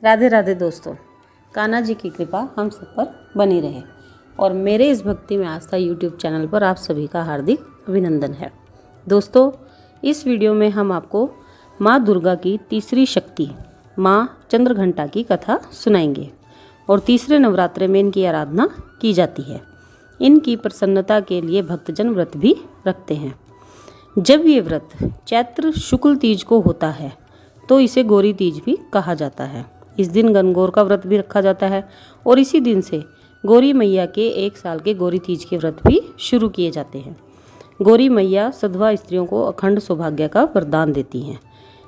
राधे राधे दोस्तों। कान्हा जी की कृपा हम सब पर बनी रहे और मेरे इस भक्ति में आस्था यूट्यूब चैनल पर आप सभी का हार्दिक अभिनंदन है। दोस्तों, इस वीडियो में हम आपको माँ दुर्गा की तीसरी शक्ति माँ चंद्रघंटा की कथा सुनाएंगे और तीसरे नवरात्रे में इनकी आराधना की जाती है। इनकी प्रसन्नता के लिए भक्तजन व्रत भी रखते हैं। जब ये व्रत चैत्र शुक्ल तीज को होता है तो इसे गौरी तीज भी कहा जाता है। इस दिन गणगौर का व्रत भी रखा जाता है और इसी दिन से गौरी मैया के 1 साल के गौरी तीज के व्रत भी शुरू किए जाते हैं। गौरी मैया सधवा स्त्रियों को अखंड सौभाग्य का वरदान देती हैं।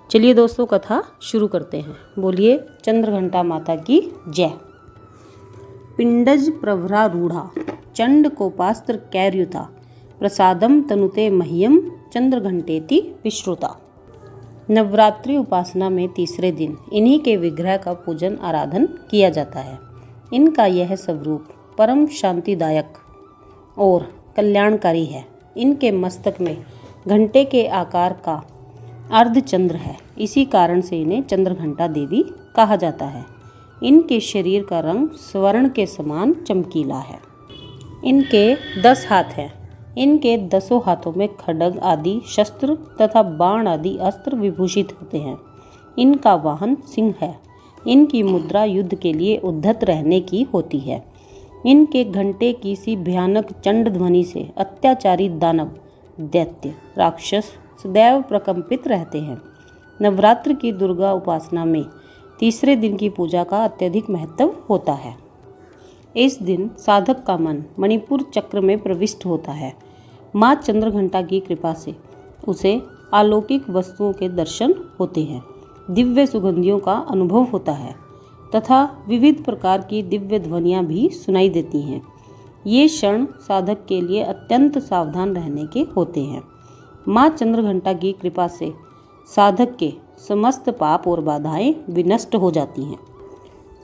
चलिए दोस्तों, कथा शुरू करते हैं। बोलिए चंद्रघंटा माता की जय। पिंडज प्रभरा रूढ़ा चंड कोपास्त्र कैर्युता प्रसादम तनुते मह्यम चंद्रघंटेति विश्रुता। नवरात्रि उपासना में तीसरे दिन इन्हीं के विग्रह का पूजन आराधन किया जाता है। इनका यह स्वरूप परम शांतिदायक और कल्याणकारी है। इनके मस्तक में घंटे के आकार का अर्धचंद्र है। इसी कारण से इन्हें चंद्रघंटा देवी कहा जाता है। इनके शरीर का रंग स्वर्ण के समान चमकीला है। इनके 10 हाथ हैं। इनके 10 हाथों में खड्ग आदि शस्त्र तथा बाण आदि अस्त्र विभूषित होते हैं। इनका वाहन सिंह है। इनकी मुद्रा युद्ध के लिए उद्धत रहने की होती है। इनके घंटे की सी भयानक चंड ध्वनि से अत्याचारी दानव दैत्य राक्षस सदैव प्रकंपित रहते हैं। नवरात्र की दुर्गा उपासना में तीसरे दिन की पूजा का अत्यधिक महत्व होता है। इस दिन साधक का मन मणिपुर चक्र में प्रविष्ट होता है। माँ चंद्रघंटा की कृपा से उसे अलौकिक वस्तुओं के दर्शन होते हैं, दिव्य सुगंधियों का अनुभव होता है तथा विविध प्रकार की दिव्य ध्वनियाँ भी सुनाई देती हैं। ये क्षण साधक के लिए अत्यंत सावधान रहने के होते हैं। माँ चंद्रघंटा की कृपा से साधक के समस्त पाप और बाधाएं विनष्ट हो जाती हैं।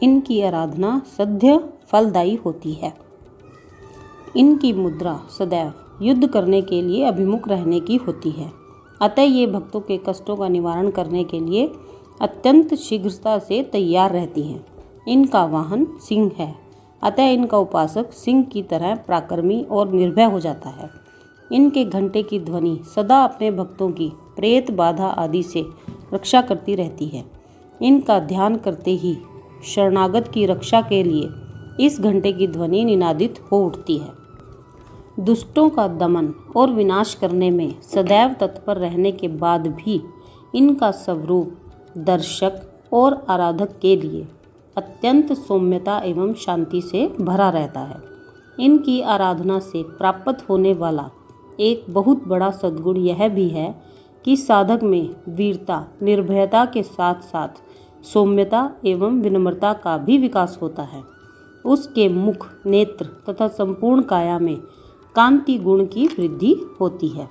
इनकी आराधना सद्य फलदायी होती है। इनकी मुद्रा सदैव युद्ध करने के लिए अभिमुख रहने की होती है। अतः ये भक्तों के कष्टों का निवारण करने के लिए अत्यंत शीघ्रता से तैयार रहती हैं। इनका वाहन सिंह है। अतः इनका उपासक सिंह की तरह पराक्रमी और निर्भय हो जाता है। इनके घंटे की ध्वनि सदा अपने भक्तों की प्रेत बाधा आदि से रक्षा करती रहती है। इनका ध्यान करते ही शरणागत की रक्षा के लिए इस घंटे की ध्वनि निनादित हो उठती है। दुष्टों का दमन और विनाश करने में सदैव तत्पर रहने के बाद भी इनका स्वरूप दर्शक और आराधक के लिए अत्यंत सौम्यता एवं शांति से भरा रहता है। इनकी आराधना से प्राप्त होने वाला एक बहुत बड़ा सद्गुण यह भी है कि साधक में वीरता निर्भयता के साथ साथ सौम्यता एवं विनम्रता का भी विकास होता है। उसके मुख नेत्र तथा संपूर्ण काया में कांति गुण की वृद्धि होती है।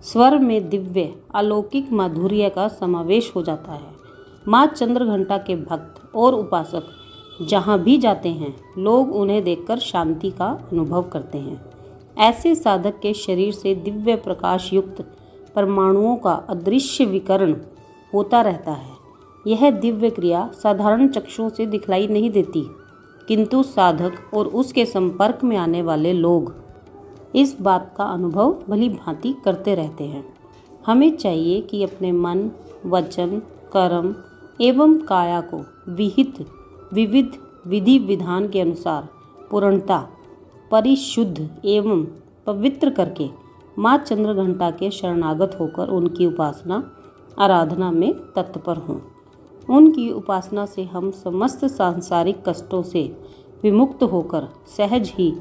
स्वर में दिव्य अलौकिक माधुर्य का समावेश हो जाता है। माँ चंद्रघंटा के भक्त और उपासक जहाँ भी जाते हैं लोग उन्हें देखकर शांति का अनुभव करते हैं। ऐसे साधक के शरीर से दिव्य प्रकाश युक्त परमाणुओं का अदृश्य विकर्ण होता रहता है। यह दिव्य क्रिया साधारण चक्षुओं से दिखलाई नहीं देती, किंतु साधक और उसके संपर्क में आने वाले लोग इस बात का अनुभव भली भांति करते रहते हैं। हमें चाहिए कि अपने मन, वचन, कर्म एवं काया को विहित विविध विधि विधान के अनुसार पूर्णता परिशुद्ध एवं पवित्र करके माँ चंद्रघंटा के शरणागत होकर उनकी उपासना आराधना में तत्पर हों। उनकी उपासना से हम समस्त सांसारिक कष्टों से विमुक्त होकर सहज ही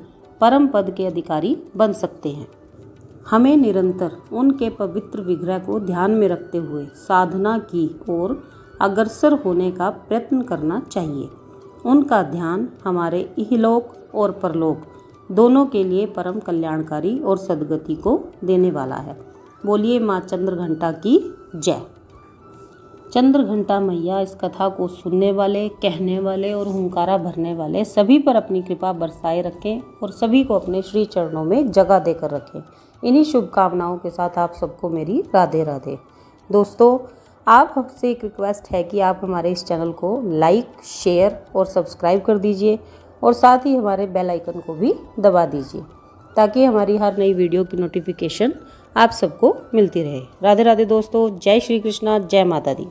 परम पद के अधिकारी बन सकते हैं। हमें निरंतर उनके पवित्र विग्रह को ध्यान में रखते हुए साधना की ओर अग्रसर होने का प्रयत्न करना चाहिए। उनका ध्यान हमारे इहलोक और परलोक दोनों के लिए परम कल्याणकारी और सद्गति को देने वाला है। बोलिए माँ चंद्रघंटा की जय। चंद्रघंटा मैया इस कथा को सुनने वाले, कहने वाले और हुंकारा भरने वाले सभी पर अपनी कृपा बरसाए रखें और सभी को अपने श्री चरणों में जगह देकर रखें। इन्हीं शुभकामनाओं के साथ आप सबको मेरी राधे राधे। दोस्तों, आप हमसे एक रिक्वेस्ट है कि आप हमारे इस चैनल को लाइक, शेयर और सब्सक्राइब कर दीजिए और साथ ही हमारे बेल आइकन को भी दबा दीजिए ताकि हमारी हर नई वीडियो की नोटिफिकेशन आप सबको मिलती रहे। राधे राधे दोस्तों, जय श्री कृष्णा, जय माता दी।